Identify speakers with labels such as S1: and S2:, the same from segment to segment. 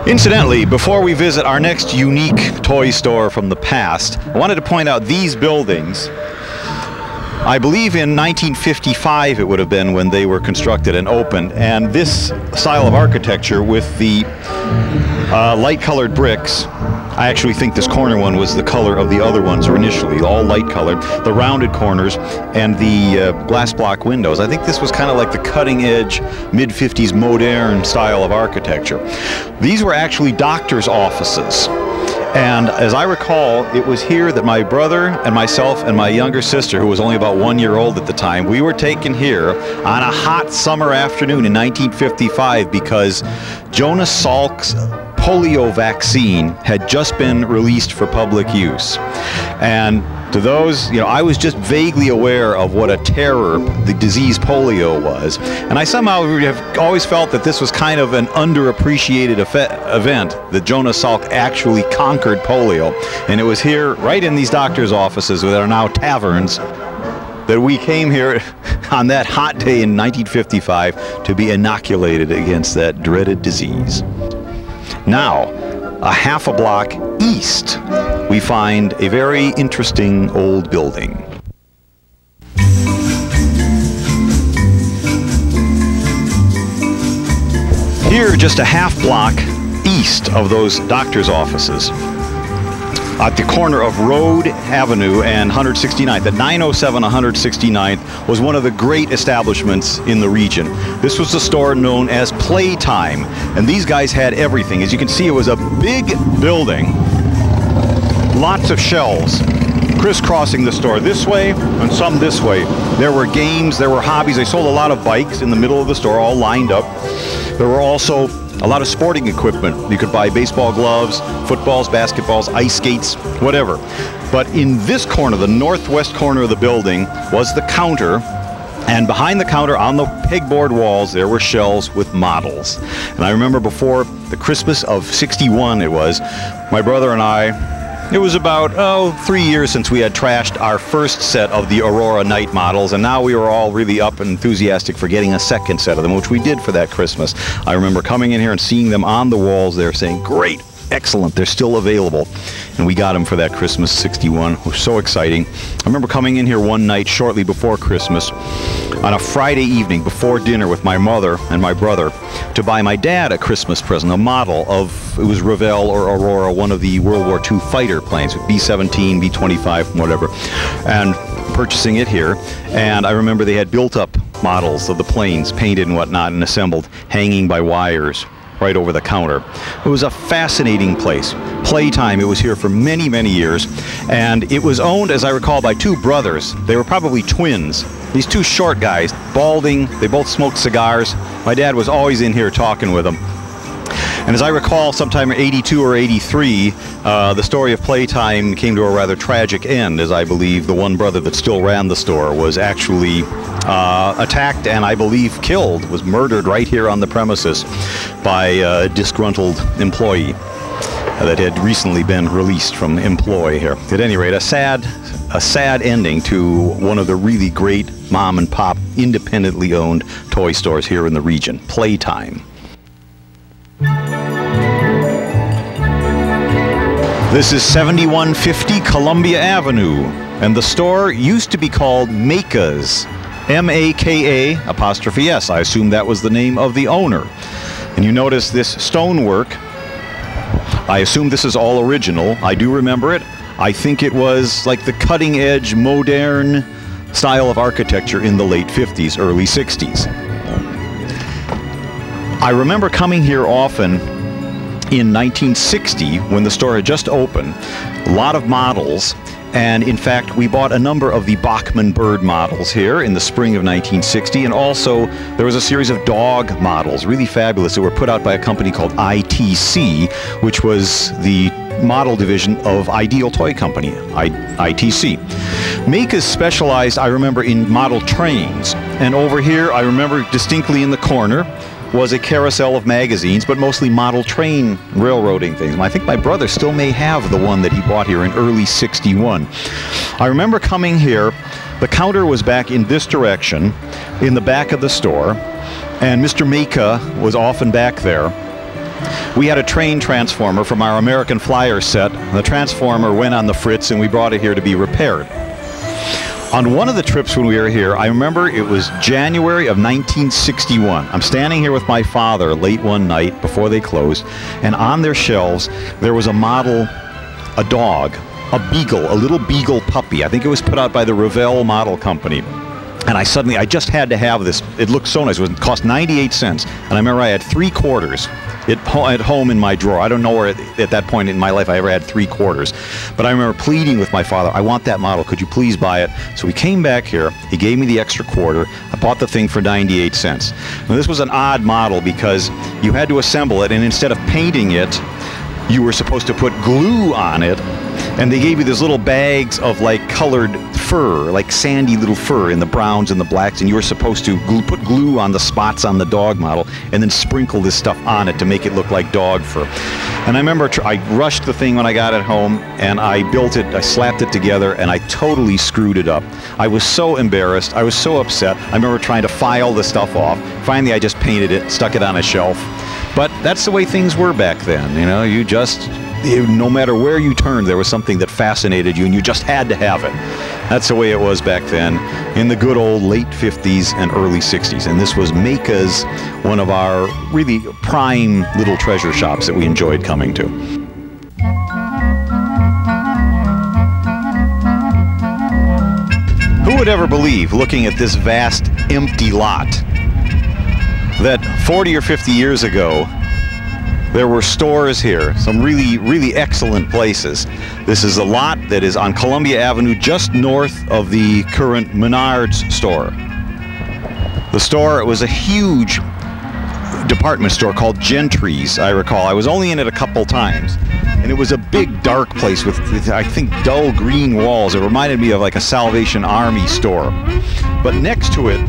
S1: Incidentally, before we visit our next unique toy store from the past, I wanted to point out these buildings. I believe in 1955 it would have been when they were constructed and opened, and this style of architecture with the light-colored bricks. I actually think this corner one was the color of the other ones initially, all light-colored, the rounded corners, and the glass block windows. I think this was kind of like the cutting-edge, mid-50s modern style of architecture. These were actually doctor's offices. And as I recall, it was here that my brother and myself and my younger sister, who was only about 1 year old at the time, we were taken here on a hot summer afternoon in 1955 because Jonas Salk's polio vaccine had just been released for public use. And to those, you know, I was just vaguely aware of what a terror the disease polio was. And I somehow have always felt that this was kind of an underappreciated event, that Jonas Salk actually conquered polio. And it was here, right in these doctors' offices that are now taverns, that we came here on that hot day in 1955 to be inoculated against that dreaded disease. Now, a half a block east, we find a very interesting old building. Here, just a half block east of those doctor's offices, at the corner of Road Avenue and 169th, at 907 169th, was one of the great establishments in the region. This was the store known as Playtime, and these guys had everything. As you can see, it was a big building, lots of shelves crisscrossing the store this way and some this way. There were games, there were hobbies. They sold a lot of bikes in the middle of the store, all lined up. There were also a lot of sporting equipment. You could buy baseball gloves, footballs, basketballs, ice skates, whatever. But in this corner, the northwest corner of the building, was the counter. And behind the counter, on the pegboard walls, there were shelves with models. And I remember before the Christmas of '61, it was, my brother and I, it was about, 3 years since we had trashed our first set of the Aurora Night models, and now we were all really up and enthusiastic for getting a second set of them, which we did for that Christmas. I remember coming in here and seeing them on the walls there saying, great, excellent, they're still available. And we got them for that Christmas '61. It was so exciting. I remember coming in here one night shortly before Christmas, on a Friday evening before dinner with my mother and my brother, to buy my dad a Christmas present, a model of, it was Revell or Aurora, one of the World War II fighter planes, B-17, B-25, whatever, and purchasing it here. And I remember they had built up models of the planes, painted and whatnot, and assembled, hanging by wires right over the counter. It was a fascinating place. Playtime, it was here for many, many years, and it was owned, as I recall, by two brothers. They were probably twins. These two short guys, balding, they both smoked cigars. My dad was always in here talking with them. And as I recall, sometime in '82 or '83, the story of Playtime came to a rather tragic end, as I believe the one brother that still ran the store was actually attacked and I believe killed, was murdered right here on the premises by a disgruntled employee that had recently been released from employ here. At any rate, a sad ending to one of the really great mom and pop independently owned toy stores here in the region, Playtime. This is 7150 Columbia Avenue, and the store used to be called Maka's, M-A-K-A apostrophe S. I assume that was the name of the owner. And you notice this stonework. I assume this is all original. I do remember it. I think it was like the cutting-edge, modern style of architecture in the late 50s, early 60s. I remember coming here often in 1960 when the store had just opened, a lot of models, and in fact we bought a number of the Bachmann bird models here in the spring of 1960, and also there was a series of dog models, really fabulous, that were put out by a company called ITC, which was the model division of Ideal Toy Company, ITC. Maka's specialized, I remember, in model trains, and over here I remember distinctly in the corner was a carousel of magazines, but mostly model train railroading things. I think my brother still may have the one that he bought here in early '61. I remember coming here, the counter was back in this direction, in the back of the store, and Mr. Maka was often back there. We had a train transformer from our American Flyer set. The transformer went on the fritz, and we brought it here to be repaired. On one of the trips when we were here, I remember it was January of 1961. I'm standing here with my father late one night before they closed, and on their shelves there was a model, a dog, a beagle, a little beagle puppy. I think it was put out by the Revell Model Company. And I just had to have this. It looked so nice. It cost 98 cents. And I remember I had 3 quarters at home in my drawer. I don't know where at that point in my life I ever had 3 quarters. But I remember pleading with my father, I want that model. Could you please buy it? So we came back here. He gave me the extra quarter. I bought the thing for 98 cents. Now, this was an odd model because you had to assemble it, and instead of painting it, you were supposed to put glue on it. And they gave you these little bags of like colored fur, like sandy little fur in the browns and the blacks, and you were supposed to put glue on the spots on the dog model and then sprinkle this stuff on it to make it look like dog fur. And I remember I rushed the thing when I got it home, and I built it, I slapped it together, and I totally screwed it up. I was so embarrassed, I was so upset. I remember trying to file the stuff off. Finally, I just painted it, stuck it on a shelf. But that's the way things were back then, you know, no matter where you turned, there was something that fascinated you, and you just had to have it. That's the way it was back then, in the good old late 50s and early 60s. And this was Maka's, one of our really prime little treasure shops that we enjoyed coming to. Who would ever believe, looking at this vast, empty lot, that 40 or 50 years ago, there were stores here, some really, really excellent places. This is a lot that is on Columbia Avenue, just north of the current Menards store. The store, it was a huge department store called Gentry's, I recall. I was only in it a couple times. And it was a big, dark place with, I think, dull green walls. It reminded me of like a Salvation Army store. But next to it,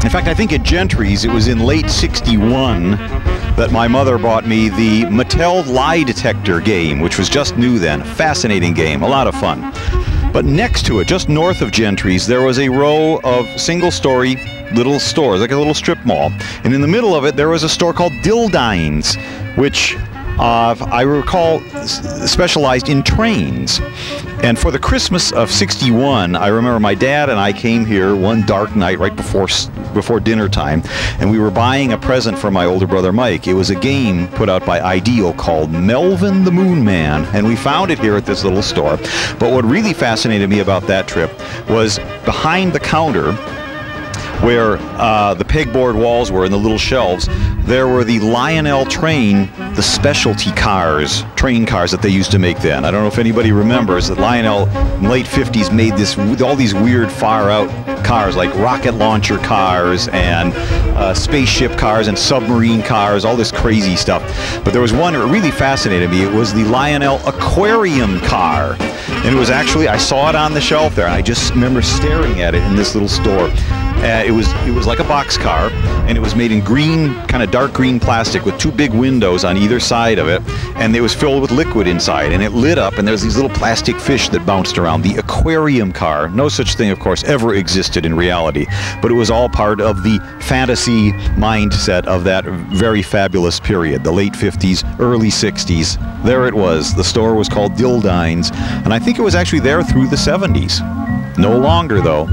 S1: in fact, I think at Gentry's, it was in late 61 that my mother bought me the Mattel lie detector game, which was just new then. Fascinating game, a lot of fun. But next to it, just north of Gentry's, there was a row of single-story little stores, like a little strip mall. And in the middle of it, there was a store called DILDINE'S, which I recall specialized in trains. And for the Christmas of '61, I remember my dad and I came here one dark night right before dinner time, and we were buying a present for my older brother Mike. It was a game put out by Ideal called Melvin the Moon Man, and we found it here at this little store. But what really fascinated me about that trip was behind the counter, where the pegboard walls were and the little shelves, there were the Lionel train, the specialty cars, train cars that they used to make then. I don't know if anybody remembers that Lionel in the late 50s made all these weird far-out cars, like rocket launcher cars and spaceship cars and submarine cars, all this crazy stuff. But there was one that really fascinated me. It was the Lionel aquarium car. And it was actually, I saw it on the shelf there, and I just remember staring at it in this little store. It was like a boxcar, and it was made in green, kind of dark green plastic with 2 big windows on either side of it, and it was filled with liquid inside, and it lit up, and there was these little plastic fish that bounced around. The aquarium car. No such thing, of course, ever existed in reality, but it was all part of the fantasy mindset of that very fabulous period, the late 50s, early 60s. There it was. The store was called DILDINE'S, and I think it was actually there through the 70s. No longer, though.